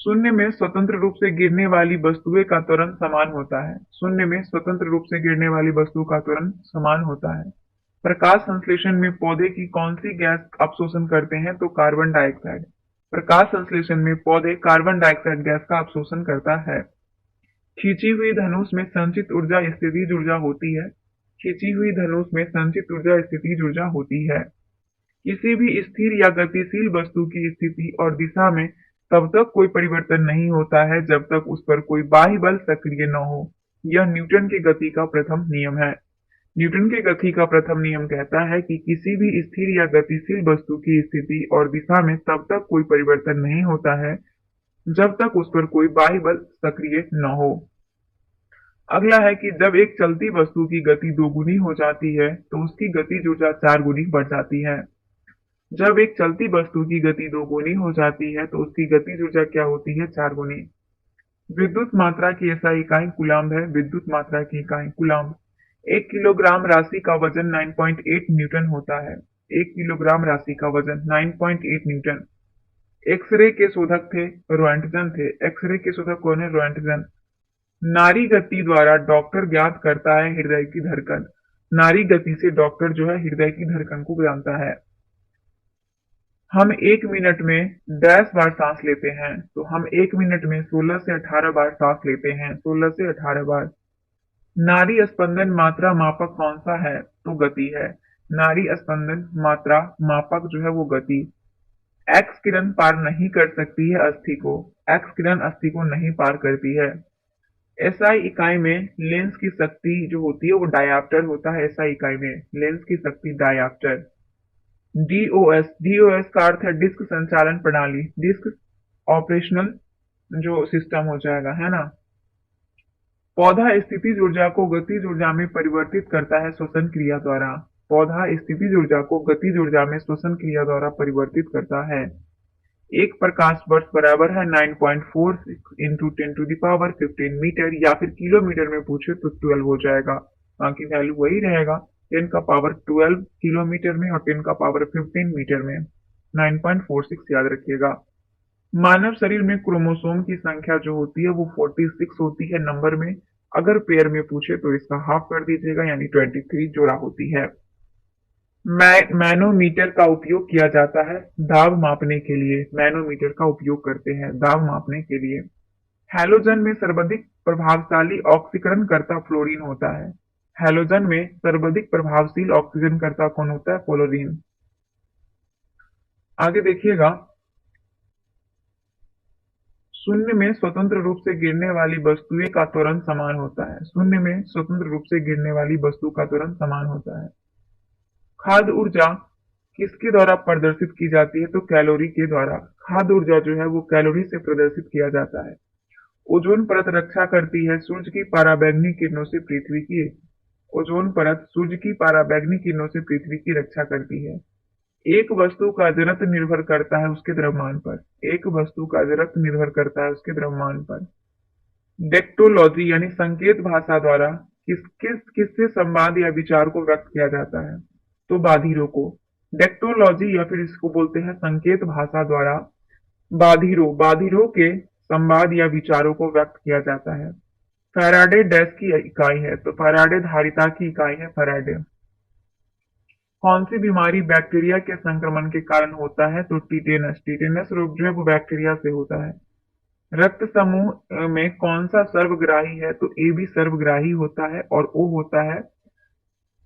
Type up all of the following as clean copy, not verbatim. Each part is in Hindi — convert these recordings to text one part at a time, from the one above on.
शून्य में स्वतंत्र रूप से गिरने वाली वस्तुएं का त्वरण समान होता है। शून्य में स्वतंत्र रूप से गिरने वाली वस्तु का त्वरण समान होता है। प्रकाश संश्लेषण में पौधे की कौन सी गैस अवशोषण करते हैं? तो कार्बन डाइऑक्साइड। प्रकाश संश्लेषण में पौधे कार्बन डाइऑक्साइड गैस का अवशोषण करता है। खींची हुई धनुष में संचित ऊर्जा स्थितिज ऊर्जा होती है। खींची हुई धनुष में संचित ऊर्जा स्थितिज ऊर्जा होती है। किसी भी स्थिर या गतिशील वस्तु की स्थिति और दिशा में तब तक कोई परिवर्तन नहीं होता है जब तक उस पर कोई बाह्य बल सक्रिय न हो। यह न्यूटन की गति का प्रथम नियम है। न्यूटन के गति का प्रथम नियम कहता है कि किसी भी स्थिर या गतिशील वस्तु की स्थिति और दिशा में तब तक कोई परिवर्तन नहीं होता है जब तक उस पर कोई बाह्य बल सक्रिय न हो। अगला है कि जब एक चलती वस्तु की गति दोगुनी हो जाती है तो उसकी गतिज ऊर्जा 4 गुनी बढ़ जाती है। जब एक चलती वस्तु की गति दोगुनी हो जाती है तो उसकी गतिज ऊर्जा क्या होती है? 4 गुनी। विद्युत मात्रा की एसआई इकाई कूलाम्ब है। विद्युत मात्रा की इकाई कूलाम्ब। 1 किलोग्राम राशि का वजन 9.8 न्यूटन होता है। 1 किलोग्राम राशि का वजन 9.8 न्यूटन। एक्सरे के शोधक थे रोएंटगन थे। एक्सरे के शोधक कौन है? रोएंटगन। नाड़ी गति द्वारा डॉक्टर ज्ञात करता है हृदय की धड़कन। नाड़ी गति से डॉक्टर जो है हृदय की धड़कन को जानता है। हम 1 मिनट में 10 बार सांस लेते हैं, तो हम 1 मिनट में 16 से 18 बार सांस लेते हैं। 16 से 18 बार। नाड़ी स्पंदन मात्रा मापक कौन सा है? तो गति है। नाड़ी स्पंदन मात्रा मापक जो है वो गति। एक्स किरण पार नहीं कर सकती है अस्थि को। एक्स किरण अस्थि को नहीं पार करती है। एसआई इकाई में लेंस की शक्ति जो होती है वो डायाप्टर होता है। एसआई इकाई में लेंस की शक्ति डायाप्टर। डीओएस। डीओएस का अर्थ है डिस्क संचालन प्रणाली। डिस्क ऑपरेशनल जो सिस्टम हो जाएगा, है ना। पौधा स्थितिज ऊर्जा को गतिज ऊर्जा में परिवर्तित करता है श्वसन क्रिया द्वारा। पौधा स्थितिज ऊर्जा को गतिज ऊर्जा में श्वसन क्रिया द्वारा परिवर्तित करता है। एक प्रकाश वर्ष बराबर है 9.46 इंटू 10⁻15 मीटर, या फिर किलोमीटर में पूछे तो 12 हो जाएगा। बाकी वैल्यू वही रहेगा, 10 का पावर 12 किलोमीटर में और 10 का पावर 15 मीटर में। 9.46 याद रखिएगा। मानव शरीर में क्रोमोसोम की संख्या जो होती है वो 46 होती है नंबर में। अगर पेयर में पूछे तो इसका हाफ कर दीजिएगा, यानी 23 जोड़ा होती है। मैनोमीटर का उपयोग किया जाता है दाब मापने के लिए। मैनोमीटर का उपयोग करते हैं दाब मापने के लिए। हैलोजन में सर्वाधिक प्रभावशाली ऑक्सीकरण करता फ्लोरीन होता है। हैलोजन में सर्वाधिक प्रभावशील ऑक्सीजन करता कौन होता है? फ्लोरीन। आगे देखिएगा, शून्य में स्वतंत्र रूप से गिरने वाली वस्तुएं का त्वरण समान होता है। शून्य में स्वतंत्र रूप से गिरने वाली वस्तु का त्वरण समान होता है। खाद्य ऊर्जा किसके द्वारा प्रदर्शित की जाती है? तो कैलोरी के द्वारा। खाद्य ऊर्जा जो है वो कैलोरी से प्रदर्शित किया जाता है। ओजोन परत रक्षा करती है सूर्य की पराबैंगनी किरणों से पृथ्वी की। ओजोन परत सूर्य की पराबैंगनी किरणों से पृथ्वी की रक्षा करती है। एक वस्तु का जड़त्व निर्भर करता है उसके द्रव्यमान पर। एक वस्तु का जड़त्व निर्भर करता है उसके द्रव्यमान पर। डेक्टोलॉजी यानी संकेत भाषा द्वारा किससे संवाद या विचार को व्यक्त किया जाता है? तो बाधिरों को। डेक्टोलॉजी या फिर इसको बोलते हैं संकेत भाषा द्वारा बाधिरों के संवाद या विचारों को व्यक्त किया जाता है। फैराडे डैश की इकाई है, तो फैराडे धारिता की इकाई है फैराडे। कौन सी बीमारी बैक्टीरिया के संक्रमण के कारण होता है? तो टीटेनस। टीटेनस रोग जो है वो बैक्टीरिया से होता है। रक्त समूह में कौन सा सर्वग्राही है? तो ए भी सर्वग्राही होता है और ओ होता है,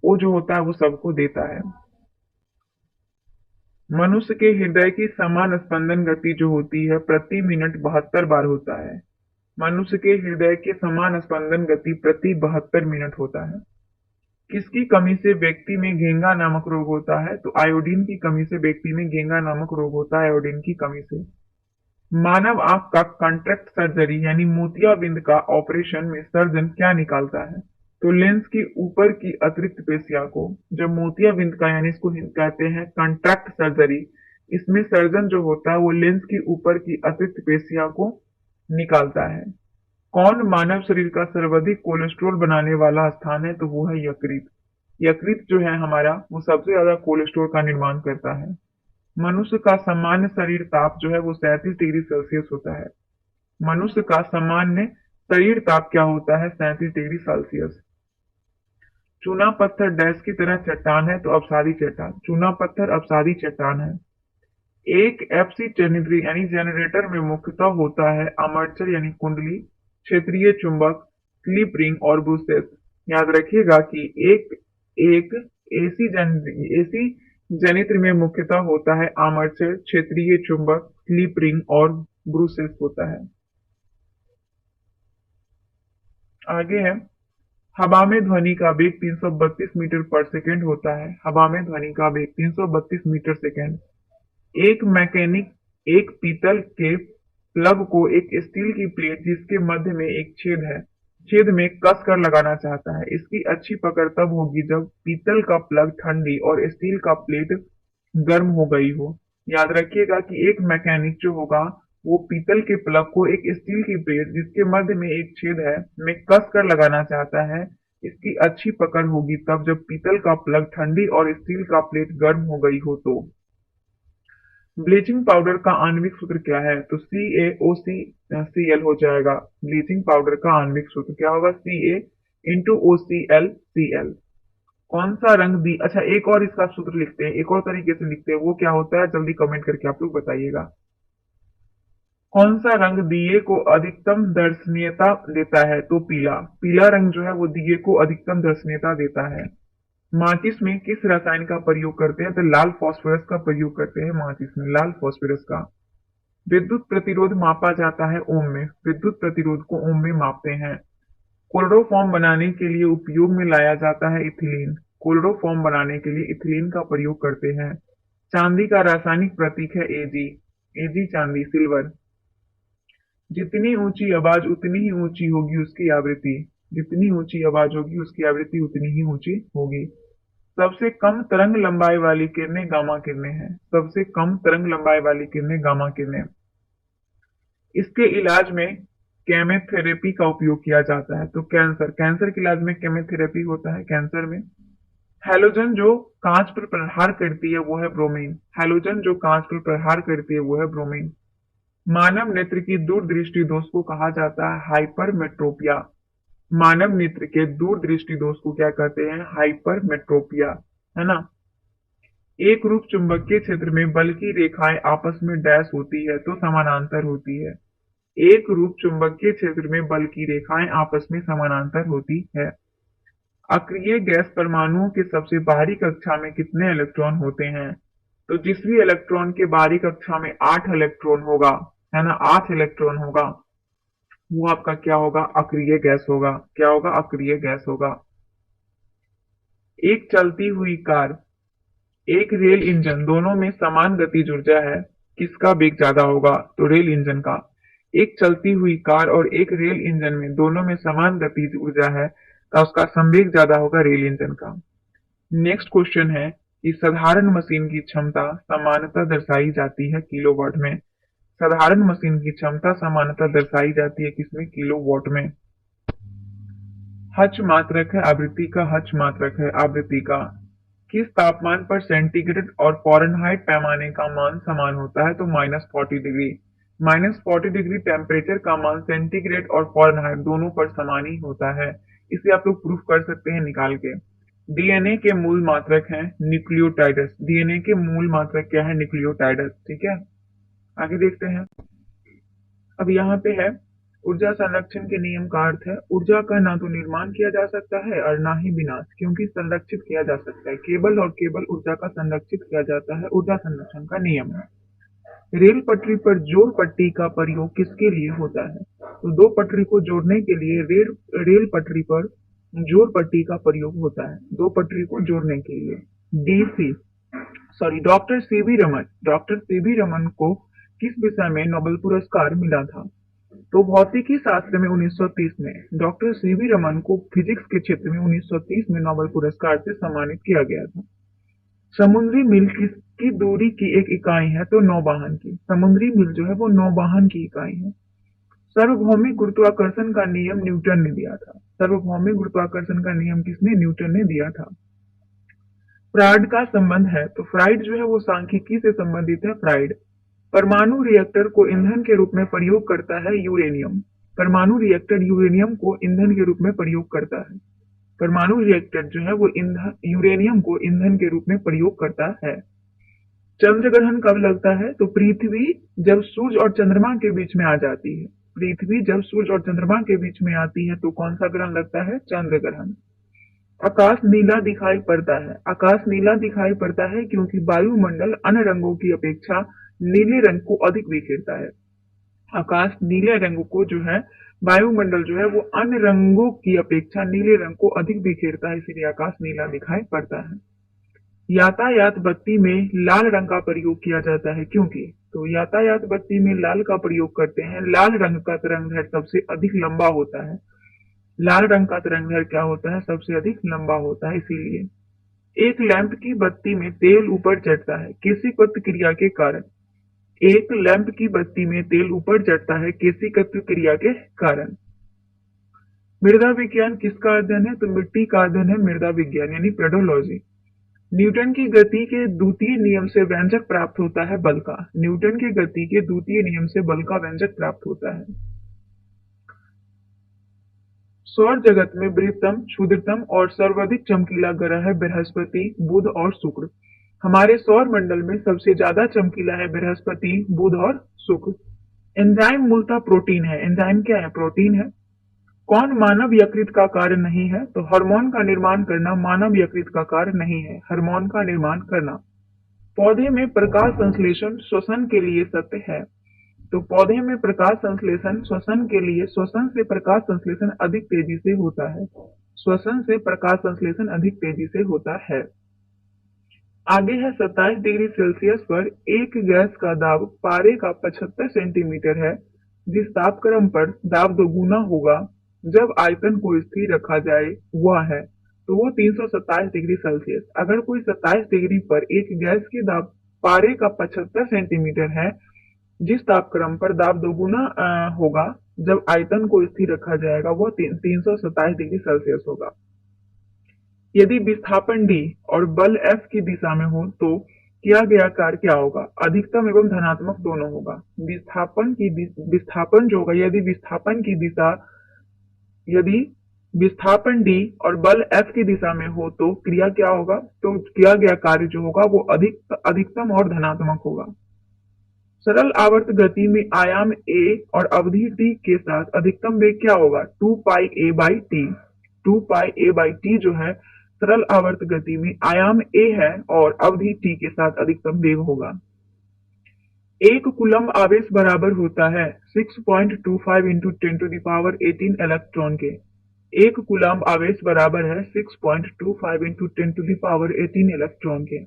ओ जो होता है वो सबको देता है। मनुष्य के हृदय की समान स्पंदन गति जो होती है प्रति मिनट 72 बार होता है। मनुष्य के हृदय के समान स्पंदन गति प्रति 72 मिनट होता है। किसकी कमी से व्यक्ति में घेंगा नामक रोग होता है? तो आयोडीन की कमी से व्यक्ति में घेंगा नामक रोग होता है, आयोडीन की कमी से। मानव आंख का कॉन्ट्रैक्ट सर्जरी यानी मोतियाबिंद का ऑपरेशन में सर्जन क्या निकालता है? तो लेंस की ऊपर की अतिरिक्त पेशिया को। जब मोतियाबिंद का यानी इसको कहते हैं कॉन्ट्रैक्ट सर्जरी, इसमें सर्जन जो होता है वो लेंस की ऊपर की अतिरिक्त पेशिया को निकालता है। कौन मानव शरीर का सर्वाधिक कोलेस्ट्रॉल बनाने वाला स्थान है? तो वो है यकृत। यकृत जो है हमारा वो सबसे ज्यादा कोलेस्ट्रॉल का निर्माण करता है। मनुष्य का सामान्य शरीर ताप जो है वो 37 डिग्री सेल्सियस होता है। मनुष्य का सामान्य शरीर ताप क्या होता है? 37 डिग्री सेल्सियस। चूना पत्थर डैश की तरह चट्टान है, तो अवसादी चट्टान। चूना पत्थर अवसादी चट्टान है। एक एफसी जनरेटर यानी जनरेटर में मुख्यतः होता है आर्मेचर यानी कुंडली, क्षेत्रीय चुंबक, स्लिप रिंग और ब्रूसेस। याद रखिएगा कि एक एक एसी जनित्र में मुख्यतः होता है आर्मेचर, क्षेत्रीय चुंबक, स्लिप रिंग और ब्रूसेस होता है। आगे है, हवा में ध्वनि का वेग 332 मीटर पर सेकेंड होता है। हवा में ध्वनि का वेग 332 मीटर सेकेंड। एक मैकेनिक एक पीतल के प्लग को एक स्टील की प्लेट जिसके मध्य में एक छेद है, छेद में कस कर लगाना चाहता है। इसकी अच्छी पकड़ तब होगी जब पीतल का प्लग ठंडी और स्टील का प्लेट गर्म हो गई हो। याद रखिएगा कि एक मैकेनिक जो होगा वो पीतल के प्लग को एक स्टील की प्लेट जिसके मध्य में एक छेद है में कस कर लगाना चाहता है। इसकी अच्छी पकड़ होगी तब जब पीतल का प्लग ठंडी और स्टील का प्लेट गर्म हो गई हो। तो ब्लीचिंग पाउडर का आणविक सूत्र क्या है? तो CaOCCl हो जाएगा। ब्लीचिंग पाउडर का आणविक सूत्र क्या होगा? CaOClCl। कौन सा रंग दी अच्छा एक और इसका सूत्र लिखते हैं, एक और तरीके से लिखते हैं, वो क्या होता है जल्दी कमेंट करके आप लोग बताइएगा। कौन सा रंग दिए को अधिकतम दर्शनीयता देता है? तो पीला। पीला रंग जो है वो दिए को अधिकतम दर्शनीयता देता है। माचिस में किस रसायन का प्रयोग करते हैं? तो लाल फास्फोरस का प्रयोग करते हैं माचिस में, लाल फास्फोरस का। विद्युत प्रतिरोध मापा जाता है ओम में। विद्युत प्रतिरोध को ओम में मापते हैं। क्लोरोफॉर्म बनाने के लिए उपयोग में लाया जाता है इथिलीन। क्लोरोफॉर्म बनाने के लिए इथिलीन का प्रयोग करते हैं। चांदी का रासायनिक प्रतीक है एजी। एजी चांदी, सिल्वर। जितनी ऊंची आवाज उतनी ही ऊंची होगी उसकी आवृत्ति। जितनी ऊंची आवाज होगी उसकी आवृत्ति उतनी ही ऊंची होगी। सबसे कम तरंग लंबाई वाली किरणें गामा किरणें हैं। सबसे कम तरंग लंबाई वाली किरणें गामा किरणें। इसके इलाज में केमोथेरेपी का उपयोग किया जाता है। तो कैंसर, कैंसर के इलाज में केमोथेरेपी होता है कैंसर में। हैलोजन जो कांच पर प्रहार करती है वो है ब्रोमीन। हैलोजन जो कांच पर प्रहार करती है वो है ब्रोमीन। मानव नेत्र की दूरदृष्टि दोष को कहा जाता है हाइपरमेट्रोपिया। मानव नेत्र के दूरदृष्टि दोष को क्या कहते हैं? हाइपरमेट्रोपिया, है ना। एक रूप चुंबकीय क्षेत्र में बल की रेखाएं आपस में डैश होती है तो समानांतर होती है। एक रूप चुंबकीय क्षेत्र में बल की रेखाएं आपस में समानांतर होती है। अक्रिय गैस परमाणुओं के सबसे बाहरी कक्षा में कितने इलेक्ट्रॉन होते हैं? तो जिस भी इलेक्ट्रॉन के बाहरी कक्षा में 8 इलेक्ट्रॉन होगा, है ना, 8 इलेक्ट्रॉन होगा, वो आपका क्या होगा? अक्रिय गैस होगा। क्या होगा? अक्रिय गैस होगा। एक चलती हुई कार, एक रेल इंजन, दोनों में समान गतिज ऊर्जा है, किसका वेग ज्यादा होगा? तो रेल इंजन का। एक चलती हुई कार और एक रेल इंजन में दोनों में समान गतिज ऊर्जा है तो उसका संवेग ज्यादा होगा रेल इंजन का। नेक्स्ट क्वेश्चन है कि साधारण मशीन की क्षमता सामान्यतः दर्शाई जाती है किलोवाट में। साधारण मशीन की क्षमता सामान्यतः दर्शाई जाती है किसमें? किलोवाट में। हच मात्रक है आवृत्ति का। हच मात्रक है आवृत्ति का। किस तापमान पर सेंटीग्रेड और फ़ारेनहाइट पैमाने का मान समान होता है? तो -40 डिग्री। -40 डिग्री टेम्परेचर का मान सेंटीग्रेड और फ़ारेनहाइट दोनों पर समान ही होता है। इसे आप लोग प्रूफ कर सकते हैं निकाल के। डीएनए के मूल मात्रक हैं न्यूक्लियोटाइड्स। डीएनए के मूल मात्रक क्या है? न्यूक्लियोटाइड्स। ठीक है, आगे देखते हैं। अब यहाँ पे है ऊर्जा संरक्षण के नियम का अर्थ है ऊर्जा का ना तो निर्माण किया जा सकता है और ना ही विनाश, क्योंकि संरक्षित किया जा सकता है। केवल और केवल ऊर्जा का संरक्षित किया जाता है, ऊर्जा संरक्षण का नियम है। रेल पटरी पर जोड़ पट्टी का प्रयोग किसके लिए होता है? तो दो पटरी को जोड़ने के लिए रेल पटरी पर जोड़ पट्टी का प्रयोग होता है। दो पटरी को जोड़ने के लिए। DC doctor CV Raman, doctor CV Raman को किस विषय में नोबेल पुरस्कार मिला था? तो भौतिकी शास्त्र में 1930 में। डॉक्टर सीवी रमन को फिजिक्स के क्षेत्र में 1930 में नोबेल पुरस्कार से सम्मानित किया गया था। समुद्री मील किसकी दूरी की एक इकाई है? तो नौवाहन की। समुद्री मील जो है वो नौवाहन की इकाई है। सार्वभौमिक गुरुत्वाकर्षण का नियम न्यूटन ने दिया था। सार्वभौमिक गुरुत्वाकर्षण का नियम किसने? न्यूटन ने दिया था। फ्राइड का संबंध है, तो फ्राइड जो है वो सांख्यिकी से संबंधित है। फ्राइड परमाणु रिएक्टर को ईंधन के रूप में प्रयोग करता है यूरेनियम। परमाणु रिएक्टर यूरेनियम को ईंधन के रूप में प्रयोग करता है। परमाणु रिएक्टर जो है वो ईंधन यूरेनियम को ईंधन के रूप में प्रयोग करता है। चंद्र ग्रहण कब लगता है? तो पृथ्वी जब सूर्य और चंद्रमा के बीच में आ जाती है। पृथ्वी जब सूर्य और चंद्रमा के बीच में आती है तो कौन सा ग्रहण लगता है? चंद्र ग्रहण। आकाश नीला दिखाई पड़ता है। आकाश नीला दिखाई पड़ता है क्योंकि वायुमंडल अन्य रंगों की अपेक्षा नीले रंग को अधिक बिखेरता है। आकाश नीले रंग को जो है वायुमंडल जो है वो अन्य रंगों की अपेक्षा नीले रंग को अधिक बिखेरता है, इसीलिए आकाश नीला दिखाई पड़ता है। यातायात बत्ती में लाल रंग का प्रयोग किया जाता है क्योंकि तो यातायात बत्ती में लाल का प्रयोग करते हैं। लाल रंग का तरंगदैर्घ्य सबसे अधिक लंबा होता है। लाल रंग का तरंगदैर्घ्य क्या होता है? सबसे अधिक लंबा होता है, इसीलिए। एक लैंप की बत्ती में तेल ऊपर चढ़ता है किसी प्रतिक्रिया के कारण। एक लैंप की बत्ती में तेल ऊपर चढ़ता है किसी प्रतिक्रिया के कारण। मृदा विज्ञान किसका अध्ययन है? तो मिट्टी का अध्ययन है मृदा विज्ञान यानी पेडोलॉजी। न्यूटन की गति के द्वितीय नियम से व्यंजक प्राप्त होता है बल का। न्यूटन की गति के द्वितीय नियम से बल का व्यंजक प्राप्त होता है। सौर जगत में बृहत्तम, क्षुद्रतम और सर्वाधिक चमकीला ग्रह है बृहस्पति, बुध और शुक्र। हमारे सौर मंडल में सबसे ज्यादा चमकीला है बृहस्पति, बुध और शुक्र। एंजाइम मूलतः प्रोटीन है। एंजाइम क्या है? प्रोटीन है। कौन मानव यकृत का कार्य नहीं है? तो हार्मोन का निर्माण करना मानव यकृत का कार्य नहीं है, हार्मोन का निर्माण करना। पौधे में प्रकाश संश्लेषण श्वसन के लिए सत्य है। तो पौधे में प्रकाश संश्लेषण श्वसन के लिए श्वसन से प्रकाश संश्लेषण अधिक तेजी से होता है। श्वसन से प्रकाश संश्लेषण अधिक तेजी से होता है। आगे है 27 डिग्री सेल्सियस पर एक गैस का दाब पारे का 75 सेंटीमीटर है। जिस तापक्रम पर दाब दोगुना होगा जब आयतन को स्थिर रखा जाए वह है, तो वो 327 डिग्री सेल्सियस। अगर कोई 27 डिग्री पर एक गैस के दाब पारे का 75 सेंटीमीटर है, जिस तापक्रम पर दाब दोगुना होगा जब आयतन को स्थिर रखा जाएगा वह 327 डिग्री सेल्सियस होगा। यदि विस्थापन d और बल F की दिशा में हो तो किया गया कार्य क्या होगा? अधिकतम एवं धनात्मक दोनों होगा। विस्थापन जो होगा यदि विस्थापन d और बल F की दिशा में हो तो क्रिया क्या होगा? तो किया गया कार्य जो होगा वो अधिकतम और धनात्मक होगा। सरल आवर्त गति में आयाम a और अवधि t के साथ अधिकतम वेग क्या होगा? 2 पाई a by T. 2 pi a by T जो है सरल आवर्त गति में आयाम a है और अवधि t के साथ अधिकतम वेग होगा। एक कूलम्ब आवेश बराबर होता है 6.25 into 10 to the power 18 electron के। एक कूलम्ब आवेश बराबर है 6.25 into 10 to the power 18 electron के।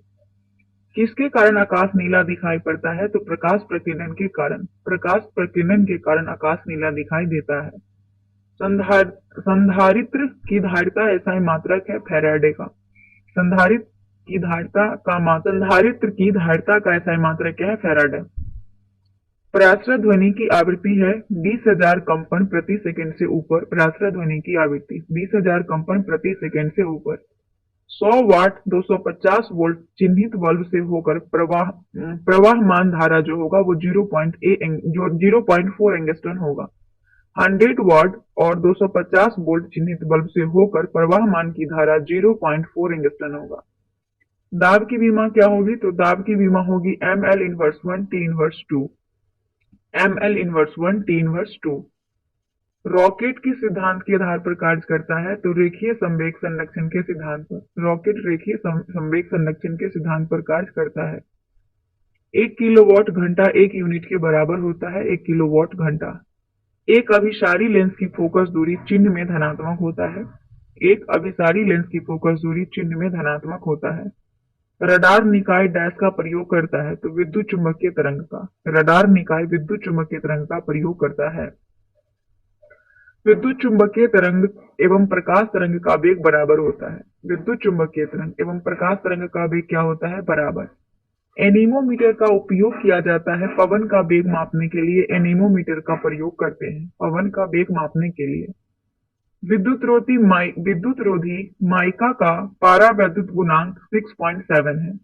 किसके कारण आकाश नीला दिखाई पड़ता है? तो प्रकाश प्रकीर्णन के कारण। प्रकाश प्रकीर्णन के कारण आकाश नीला दिखाई देता है। संधारित्र की धारिता एसआई मात्रक है फैराडे का। संधारित्र की धारिता का एसआई मात्रक क्या है? फैराडे। पराश्रय ध्वनि की आवृत्ति है 20,000 कंपन प्रति सेकंड से ऊपर। पराश्रय ध्वनि की आवृत्ति 20,000 कंपन प्रति सेकंड से ऊपर। 100 वाट 250 वोल्ट चिन्हित बल्ब से होकर प्रवाहमान धारा जो होगा वो 0.4 एंगस्ट्रॉन होगा। 100 वाट और 250 वोल्ट चिन्हित बल्ब से होकर प्रवाहमान की धारा 0.4 एंगस्ट्रॉन होगा। दाब की विमा क्या होगी? तो दाब की विमा होगी ml inverse 1 t inverse 2। ml inverse 1 t inverse 2। Rocket किस सिद्धांत के आधार पर कार्य करता है? तो रेखीय संवेग संरक्षण के सिद्धांत पर। रॉकेट रेखीय संवेग संरक्षण के सिद्धांत पर कार्य करता है। 1 किलोवाट घंटा 1 यूनिट के बराबर होता है। 1 किलोवाट घंटा। एक अभिसारी लेंस की फोकस दूरी चिन्ह में धनात्मक होता है। एक अभिसारी लेंस की फोकस दूरी चिन्ह में धनात्मक होता है। रडार निकाय डैश का प्रयोग करता है? तो विद्युत चुंबकीय तरंग का। रडार निकाय विद्युत चुंबकीय तरंग का प्रयोग करता है। विद्युत चुंबकीय तरंग एवं प्रकाश तरंग का वेग बराबर होता है। विद्युत चुंबकीय तरंग एवं प्रकाश तरंग का वेग क्या होता है? बराबर। एनीमोमीटर का उपयोग किया जाता है पवन का वेग मापने के लिए। एनीमोमीटर का प्रयोग करते हैं पवन का वेग मापने के लिए। विद्युत रोधी माइका का पारा वैद्युत गुणांक 6.7 है।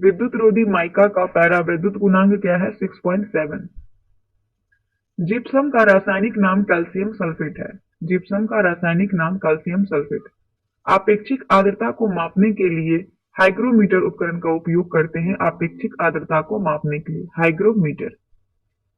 विद्युत रोधी माइका का पैरावैद्युत गुणांक क्या है? 6.7। जिप्सम का रासायनिक नाम कैल्शियम सल्फेट है। जिप्सम का रासायनिक नाम कैल्शियम सल्फेट। आपेक्षिक आर्द्रता को मापने के लिए हाइग्रोमीटर उपकरण का उपयोग करते हैं। आपेक्षिक आर्द्रता को मापने के लिए हाइग्रोमीटर।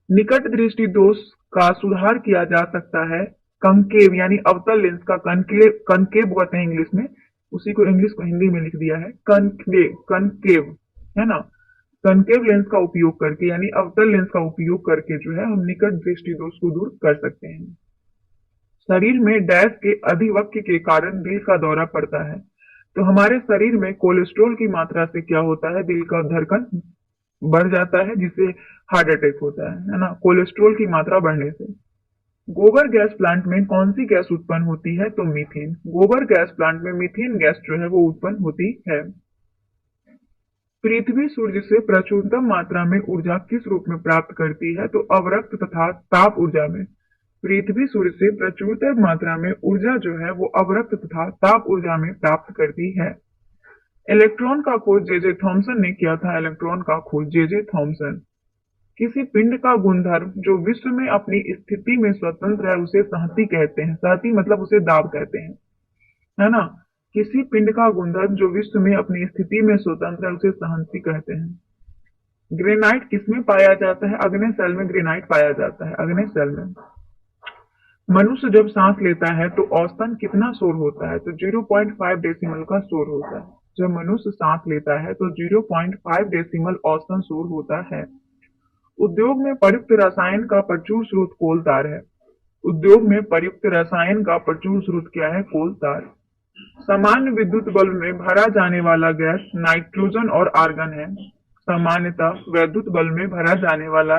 निकट दृष्टि दोष का सुधार किया जा सकता है कंकेव यानी अवतल लेंस का कनकेव कहते हैं इंग्लिश में, उसी को इंग्लिश को हिंदी में लिख दिया है कनकेव है ना। कनकेव लेंस का उपयोग करके यानी अवतल लेंस का उपयोग करके जो है हम निकट दृष्टि दोष को दूर कर सकते हैं। शरीर में डैश के अधिवक्य के कारण दिल का दौरा पड़ता है। तो हमारे शरीर में कोलेस्ट्रॉल की मात्रा से क्या होता है? दिल का धड़कन बढ़ जाता है, जिससे हार्ट अटैक होता है ना, कोलेस्ट्रॉल की मात्रा बढ़ने से। गोबर गैस प्लांट में कौन सी गैस उत्पन्न होती है? तो मीथेन। गोबर गैस प्लांट में मीथेन गैस जो है वो उत्पन्न होती है। पृथ्वी सूर्य से प्रचुरतम मात्रा में ऊर्जा किस रूप में प्राप्त करती है? तो अवरक्त तथा ताप ऊर्जा में। पृथ्वी सूर्य से प्रचुरतम मात्रा में ऊर्जा जो है वो अवरक्त तथा ताप ऊर्जा में प्राप्त करती है। इलेक्ट्रॉन का खोज जे थॉमसन ने किया था। इलेक्ट्रॉन का खोज जे थॉमसन। किसी पिंड का गुणधर्म जो विश्व में अपनी स्थिति में स्वतंत्र है उसे संहति कहते हैं। संहति मतलब उसे दाब कहते हैं, है ना। किसी पिंड का गुणधर्म जो विश्व में अपनी स्थिति में स्वतंत्र है उसे संहति कहते हैं। ग्रेनाइट किसमें पाया जाता है? अग्नि सेल में ग्रेनाइट पाया जाता है, अग्नि सेल में। मनुष्य जब सांस लेता है तो औसतन कितना शोर होता है? तो 0.5 डेसिमल का शोर होता है। जब मनुष्य सांस लेता है तो 0.5 डेसिमल औसतन शोर होता है। उद्योग में प्रयुक्त रसायन का प्रचुर स्रोत कोलतार है। उद्योग में प्रयुक्त रसायन का प्रचुर स्रोत क्या है? कोलतार। सामान्य विद्युत बल्ब में भरा जाने वाला गैस नाइट्रोजन और आर्गन है। सामान्यतः विद्युत बल्ब में भरा जाने वाला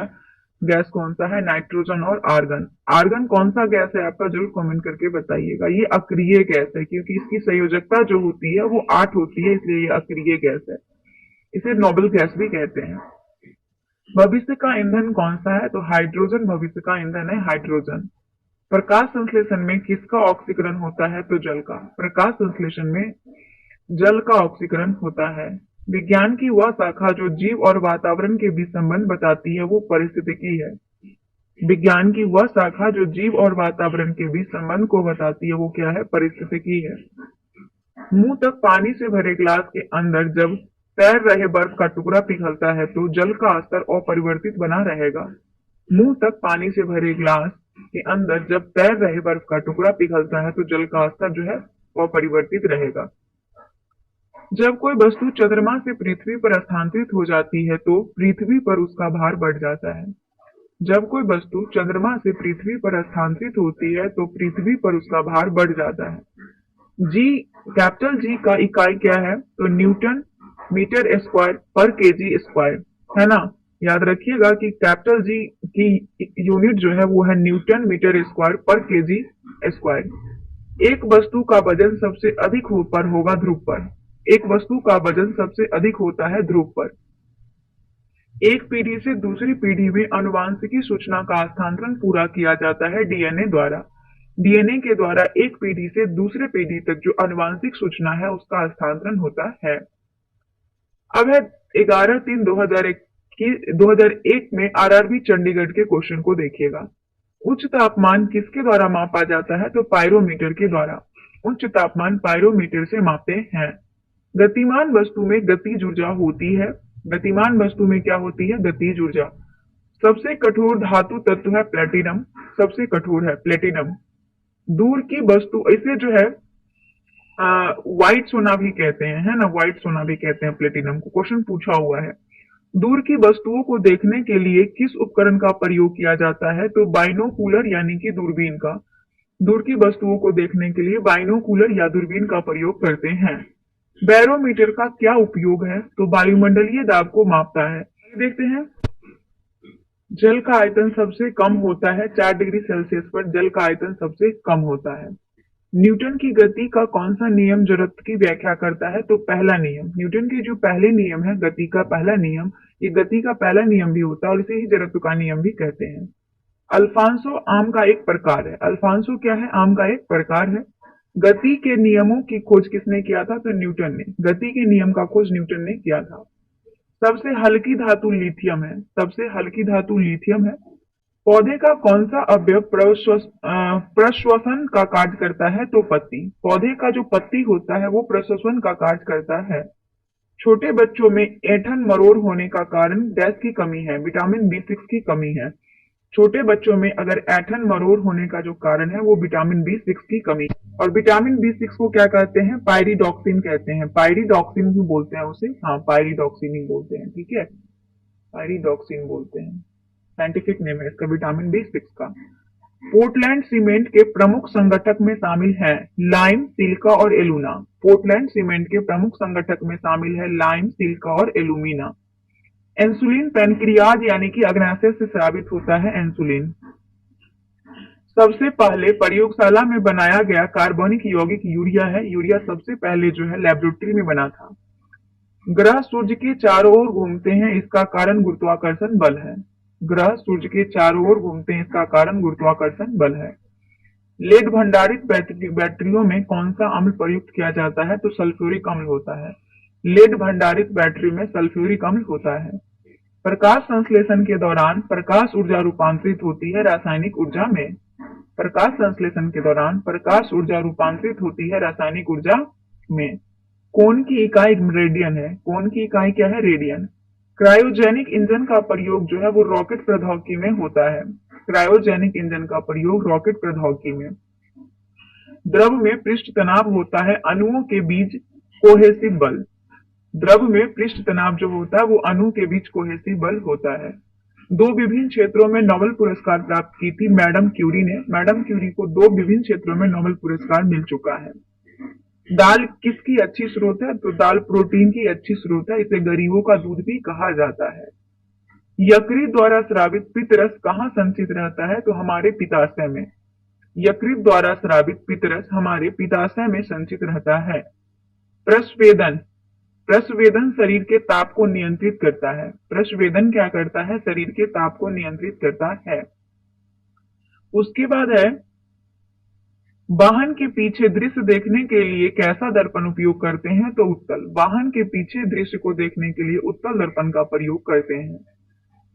गैस कौन सा है? नाइट्रोजन और आर्गन। आर्गन कौन सा गैस है आपका? जरूर कमेंट करके बताइएगा। ये अक्रिय गैस है क्योंकि इसकी संयोजकता जो होती है वो 8 होती है, इसलिए ये अक्रिय गैस है। इसे नोबल गैस भी कहते हैं। भविष्य का ईंधन कौन सा है? तो हाइड्रोजन भविष्य का ईंधन है, हाइड्रोजन। प्रकाश संश्लेषण में किसका ऑक्सीकरण होता है? तो जल का। प्रकाश संश्लेषण में जल का ऑक्सीकरण होता है। विज्ञान की वह शाखा जो जीव और वातावरण के बीच संबंध बताती है वो पारिस्थितिकी है। विज्ञान की वह शाखा जो जीव और वातावरण के बीच संबंध को बताती है वो क्या है? पारिस्थितिकी है। मुंह तक पानी से भरे ग्लास के अंदर जब तैर रहे बर्फ का टुकड़ा पिघलता है तो जल का स्तर अपरिवर्तित बना रहेगा। मुंह तक पानी से भरे ग्लास के अंदर जब तैर रहे बर्फ का टुकड़ा पिघलता है तो जल का स्तर जो है अपरिवर्तित रहेगा। जब कोई वस्तु चंद्रमा से पृथ्वी पर स्थानांतरित हो जाती है तो पृथ्वी पर उसका भार बढ़ जाता है। जब कोई वस्तु चंद्रमा से पृथ्वी पर स्थानांतरित होती है तो पृथ्वी पर उसका भार बढ़ जाता है। जी, कैपिटल जी का इकाई क्या है? तो न्यूटन मीटर स्क्वायर पर केजी स्क्वायर, है ना। याद रखिएगा कि कैपिटल जी की यूनिट जो है वो है न्यूटन मीटर स्क्वायर पर केजी स्क्वायर। एक वस्तु का वजन सबसे अधिक पर होगा ध्रुव पर। एक वस्तु का वजन सबसे अधिक होता है ध्रुव पर। एक पीढ़ी से दूसरी पीढ़ी में आनुवांशिकी सूचना का हस्तांतरण पूरा किया जाता है डीएनए द्वारा। डीएनए के द्वारा एक पीढ़ी से दूसरे पीढ़ी तक जो आनुवांशिक सूचना है उसका हस्तांतरण होता है। अब है 11/3/2001 में आरआरबी चंडीगढ़ के क्वेश्चन को देखिएगा। उच्च तापमान किसके द्वारा मापा जाता है? तो पायरोमीटर के द्वारा। उच्च तापमान पायरोमीटर से मापते हैं। गतिमान वस्तु में गतिज ऊर्जा होती है। गतिमान वस्तु में क्या होती है? गतिज ऊर्जा। सबसे कठोर धातु तत्व है प्लेटिनम। सबसे कठोर है प्लेटिनम। दूर की वस्तु, इसे जो है व्हाइट सोना भी कहते हैं, है ना। व्हाइट सोना भी कहते हैं प्लेटिनम को। क्वेश्चन पूछा हुआ है। दूर की वस्तुओं को देखने के लिए किस उपकरण का प्रयोग किया जाता है? तो बाइनोकुलर यानी कि दूरबीन का। दूर की वस्तुओं को देखने के लिए बाइनोकुलर या दूरबीन का प्रयोग करते हैं। बैरोमीटर का क्या उपयोग है? तो वायुमंडलीय दाब को मापता है। देखते हैं। जल का आयतन सबसे कम होता है 4 डिग्री सेल्सियस पर। जल का आयतन सबसे कम होता है। न्यूटन की गति का कौन सा नियम जड़त्व की व्याख्या करता है? तो पहला नियम। न्यूटन के जो पहले नियम है गति का पहला नियम, ये गति का पहला नियम भी होता है और इसे ही जड़त्व का नियम भी कहते हैं। अल्फांसो आम का एक प्रकार है। अल्फांसो क्या है? आम का एक प्रकार है। गति के नियमों की खोज किसने किया था? तो न्यूटन ने। गति के नियम का खोज न्यूटन ने किया था। सबसे हल्की धातु लिथियम है, सबसे हल्की धातु लिथियम है। पौधे का कौन सा अवयव प्रश्वसन का कार्य करता है? तो पत्ती। पौधे का जो पत्ती होता है वो प्रश्वसन का कार्य करता है। छोटे बच्चों में ऐंठन मरोड़ होने का कारण डैश की कमी है? विटामिन B6 की कमी है। छोटे बच्चों में अगर ऐंठन मरोड़ होने का जो कारण है वो विटामिन B6 की कमी है। और विटामिन B6 को क्या कहते हैं? पायरिडॉक्सिन कहते हैं। पायरिडॉक्सिन भी बोलते हैं उसे, हाँ पायरिडॉक्सिन ही बोलते हैं, ठीक है, पायरिडॉक्सिन बोलते हैं, साइंटिफिक नेम है इसका विटामिन B6 का। पोर्टलैंड सीमेंट के प्रमुख संगठक में शामिल हैं लाइम, सिलिका और एलुमिना। पोर्टलैंड सीमेंट के प्रमुख संगठक में शामिल है लाइम, सिलिका और एलुमिना। इंसुलिन पैनक्रियाज यानी कि अग्नाशय से स्रावित होता है इंसुलिन। सबसे पहले प्रयोगशाला में बनाया गया कार्बनिक यौगिक यूरिया है। यूरिया सबसे पहले जो है लेबोरेटरी में बना था। ग्रह सूर्य के चारों ओर घूमते हैं, इसका कारण गुरुत्वाकर्षण बल है। ग्रह सूर्य के चारों ओर घूमते हैं, इसका कारण गुरुत्वाकर्षण बल है। लेड भंडारित बैटरियों में कौन सा अम्ल प्रयुक्त किया जाता है? तो सल्फ्यूरिक अम्ल होता है। लेड भंडारित बैटरी में सल्फ्यूरिक अम्ल होता है। प्रकाश संश्लेषण के दौरान प्रकाश ऊर्जा रूपांतरित होती है रासायनिक ऊर्जा में। प्रकाश संश्लेषण के दौरान प्रकाश ऊर्जा रूपांतरित होती है रासायनिक ऊर्जा में। कोण की इकाई रेडियन है। कोण की इकाई क्या है? रेडियन। क्रायोजेनिक इंजन का प्रयोग जो है वो रॉकेट प्रौद्योगिकी में होता है। क्रायोजेनिक इंजन का प्रयोग रॉकेट प्रौद्योगिकी में। द्रव में पृष्ठ तनाव होता है अणुओं के बीच कोहेसिव बल। द्रव में पृष्ठ तनाव जो होता है वो अणु के बीच कोहेसिव बल होता है। दो विभिन्न क्षेत्रों में नोबेल पुरस्कार प्राप्त की थी मैडम क्यूरी ने। मैडम क्यूरी को दो विभिन्न क्षेत्रों में नोबेल पुरस्कार मिल चुका है। दाल किसकी अच्छी स्रोत है? तो दाल प्रोटीन की अच्छी स्रोत है, इसे गरीबों का दूध भी कहा जाता है। यकृत द्वारा स्रावित पित्तरस कहाँ संचित रहता है? तो हमारे पित्ताशय में। यकृत द्वारा स्रावित पित्तरस हमारे पित्ताशय में संचित रहता है। प्रस्वेदन। प्रस्वेदन शरीर के ताप को नियंत्रित करता है। प्रस्वेदन क्या करता है? शरीर के ताप को नियंत्रित करता है। उसके बाद है वाहन के पीछे दृश्य देखने के लिए कैसा दर्पण उपयोग करते हैं? तो उत्तल। वाहन के पीछे दृश्य को देखने के लिए उत्तल दर्पण का प्रयोग करते हैं।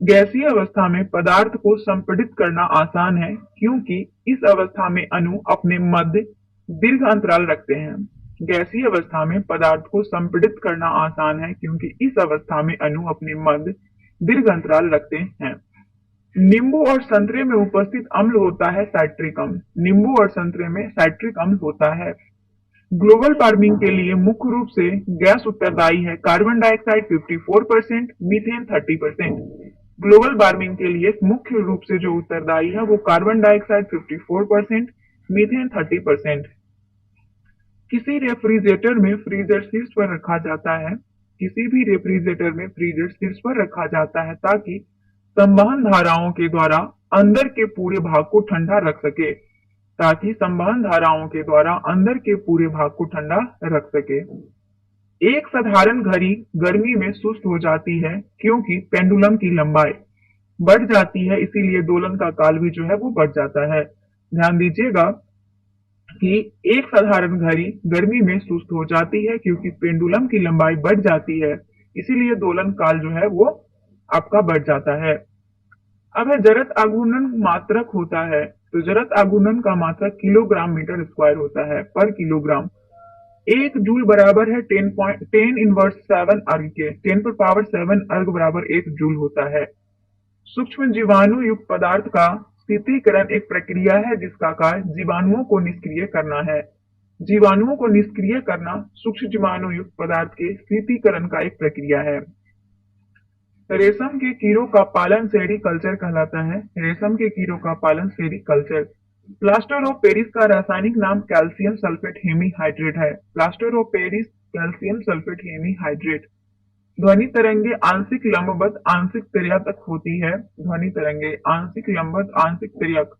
गैसीय अवस्था में पदार्थ को संपीड़ित करना आसान है क्योंकि इस अवस्था में अणु अपने मध्य दीर्घ अंतराल रखते हैं। गैसीय अवस्था में पदार्थ को संपीड़ित करना आसान है क्योंकि इस अवस्था में अणु अपने मध्य दीर्घ अंतराल रखते हैं। नींबू और संतरे में उपस्थित अम्ल होता है साइट्रिक अम्ल। नींबू और संतरे में साइट्रिक अम्ल होता है। ग्लोबल वार्मिंग के लिए मुख्य रूप से गैस उत्तरदायी है carbon dioxide 54%, methane 30%। Global warming के लिए मुख्य रूप से जो उत्तरदायी है वो कार्बन डाइऑक्साइड 54%, मीथेन 30%। किसी रेफ्रिजरेटर में फ्रीजर शीर्ष पर रखा जाता है। किसी भी रेफ्रिजरेटर में फ्रीजर शीर्ष पर रखा जाता है ताकि संवहन धाराओं के द्वारा अंदर के पूरे भाग को ठंडा रख सके। ताकि संवहन धाराओं के द्वारा अंदर के पूरे भाग को ठंडा रख सके। एक साधारण घड़ी गर्मी में सुस्त हो जाती है क्योंकि पेंडुलम की लंबाई बढ़ जाती है, इसीलिए दोलन का काल भी जो है वो बढ़ जाता है। ध्यान दीजिएगा कि एक साधारण घड़ी गर्मी में सुस्त हो जाती है क्योंकि पेंडुलम की लंबाई बढ़ जाती है, इसीलिए दोलन काल जो है वो आपका बढ़ जाता है। अब है जड़त आघूर्णन मात्रक होता है, तो जड़त आघूर्णन का मात्रक किलोग्राम मीटर स्क्वायर होता है पर किलोग्राम। एक जूल बराबर है 10^7 अर्ग के। 10^7 अर्ग बराबर एक जूल होता है। सूक्ष्म जीवाणु युक्त पदार्थ का शीतलीकरण एक प्रक्रिया है जिसका कार्य जीवाणुओं को निष्क्रिय करना है। जीवाणुओं को निष्क्रिय करना सूक्ष्म जीवाणु युक्त पदार्थ के शीतलीकरण का एक प्रक्रिया है। रेशम के कीड़ों का पालन सेरीकल्चर कहलाता है। रेशम के कीड़ों का पालन सेरीकल्चर। प्लास्टर ऑफ पेरिस का रासायनिक नाम कैल्शियम सल्फेट हेमीहाइड्रेट है। Plaster of Paris calcium sulphate hemihydrate. ध्वनि तरंगे आंशिक लंबवत आंशिक तिर्यक होती है। ध्वनि तरंगे आंशिक लंबवत आंशिक तिर्यक।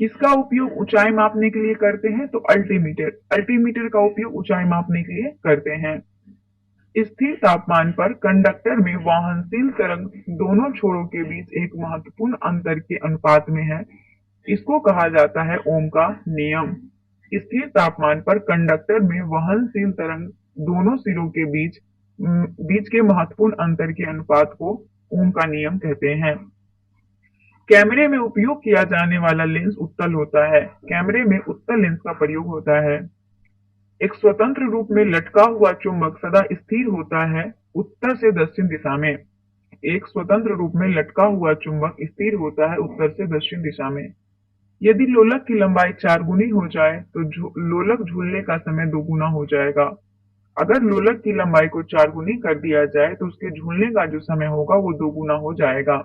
किसका उपयोग ऊंचाई मापने के लिए करते हैं? तो अल्टीमीटर। अल्टीमीटर का उपयोग ऊंचाई मापने के लिए करते हैं। स्थिर तापमान पर कंडक्टर में वहनशील तरंग दोनों छोरों के बीच एक महत्वपूर्ण अंतर के अनुपात में है, इसको कहा जाता है ओम का नियम। स्थिर तापमान पर कंडक्टर में वहनशील तरंग दोनों सिरों के बीच बीच के महत्वपूर्ण अंतर के अनुपात को ओम का नियम कहते हैं। कैमरे में उपयोग किया जाने वाला लेंस उत्तल होता है। कैमरे में उत्तल लेंस का प्रयोग होता है। एक स्वतंत्र रूप में लटका हुआ चुंबक सदा स्थिर होता है उत्तर से दक्षिण दिशा में। एक स्वतंत्र रूप में लटका हुआ चुंबक स्थिर होता है उत्तर से दक्षिण दिशा में। यदि लोलक की लंबाई 4 गुनी हो जाए तो लोलक झूलने का समय 2 गुना हो जाएगा। अगर लोलक की लंबाई को 4 गुनी कर दिया जाए तो उसके झूलने का जो समय होगा वो 2 गुना हो जाएगा।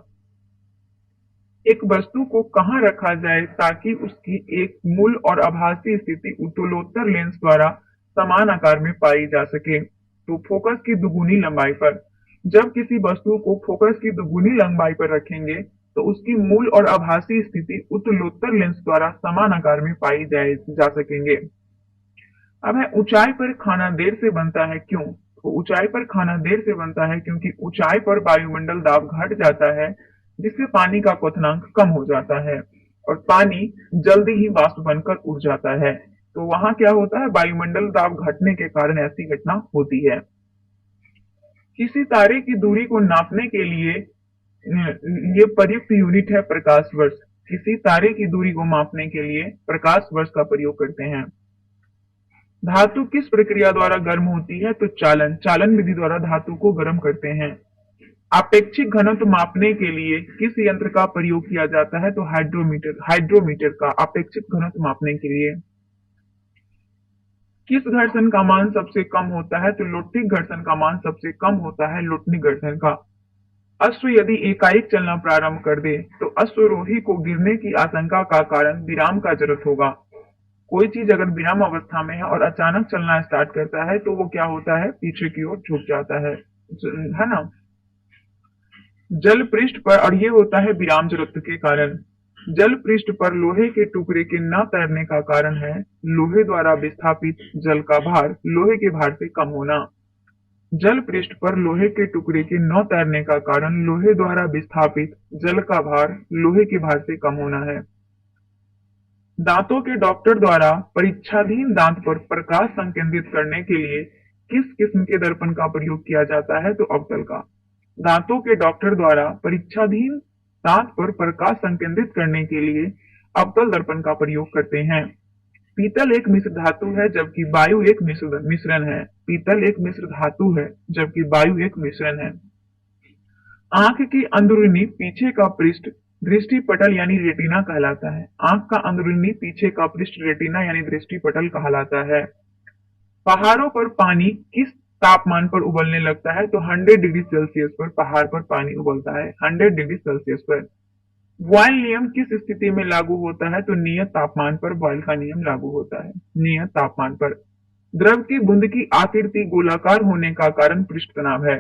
एक वस्तु को कहाँ रखा जाए ताकि उसकी एक मूल और आभासी स्थिति उत्तलोत्तर लेंस द्वारा समान आकार में पाई जा सके, तो फोकस की दुगुनी लंबाई पर। जब किसी वस्तु को फोकस की दुगुनी लंबाई पर रखेंगे तो उसकी मूल और आभासी स्थिति उत्तलोत्तर लेंस द्वारा समान आकार में पाई जा सकेंगे। अब है ऊंचाई पर खाना देर से बनता है क्यों? तो ऊंचाई पर खाना देर से बनता है क्योंकि ऊंचाई पर वायुमंडल दाब घट जाता है जिससे पानी का क्वथनांक कम हो जाता है और पानी जल्दी ही वाष्प बनकर उड़ जाता है। तो वहां क्या होता है, वायुमंडल दाब घटने के कारण ऐसी घटना होती है। किसी तारे की दूरी को नापने के लिए ये प्रयुक्त यूनिट है प्रकाश वर्ष। किसी तारे की दूरी को मापने के लिए प्रकाश वर्ष का प्रयोग करते हैं। धातु किस प्रक्रिया द्वारा गर्म होती है? तो चालन विधि द्वारा धातु को गर्म करते हैं। आपेक्षिक घनत्व मापने के लिए किस यंत्र का प्रयोग किया जाता है? तो हाइड्रोमीटर का आपेक्षिक घनत्व मापने के लिए। किस घर्षण का मान सबसे कम होता है? तो लोटनिक घर्षण का मान सबसे कम होता है लोटनिक घर्षण का। अश्व यदि एकाएक चलना प्रारंभ कर दे तो अश्वरोही को गिरने की आशंका का कारण विराम का जरूरत होगा। कोई चीज अगर विराम अवस्था में है और अचानक चलना स्टार्ट करता है तो वो क्या होता है, पीछे की ओर झुक जाता है ना। जल पृष्ठ पर, और ये होता है विराम जरूरत के कारण। जल पृष्ठ पर लोहे के टुकड़े के न तैरने का कारण है लोहे द्वारा विस्थापित जल का भार लोहे के भार से कम होना। जल पृष्ठ पर लोहे के टुकड़े के न तैरने का कारण लोहे द्वारा विस्थापित जल का भार लोहे के भार से कम होना है। दांतों के डॉक्टर द्वारा परीक्षाधीन दांत पर प्रकाश संकेंद्रित करने के लिए किस किस्म के दर्पण का प्रयोग किया जाता है? तो अवतल का। दांतों के डॉक्टर द्वारा परीक्षाधीन दांत पर प्रकाश संकेंद्रित करने के लिए अवतल दर्पण का प्रयोग करते हैं। पीतल एक मिश्र धातु है जबकि वायु एक मिश्रण है। पीतल एक मिश्र धातु है जबकि वायु एक मिश्रण है। आंख की अंदरूनी पीछे का पृष्ठ दृष्टि पटल यानी रेटिना कहलाता है। आंख का अंदरूनी पीछे का पृष्ठ रेटिना यानी दृष्टि पटल कहलाता है। पहाड़ों पर पानी किस तापमान पर उबलने लगता है? तो 100 डिग्री सेल्सियस पर पहाड़ पर पानी उबलता है, 100 डिग्री सेल्सियस पर। बॉयल नियम किस स्थिति में लागू होता है? तो नियत तापमान पर बॉयल का नियम लागू होता है, नियत तापमान पर। द्रव की बूंद की आकृति गोलाकार होने का कारण पृष्ठ तनाव है।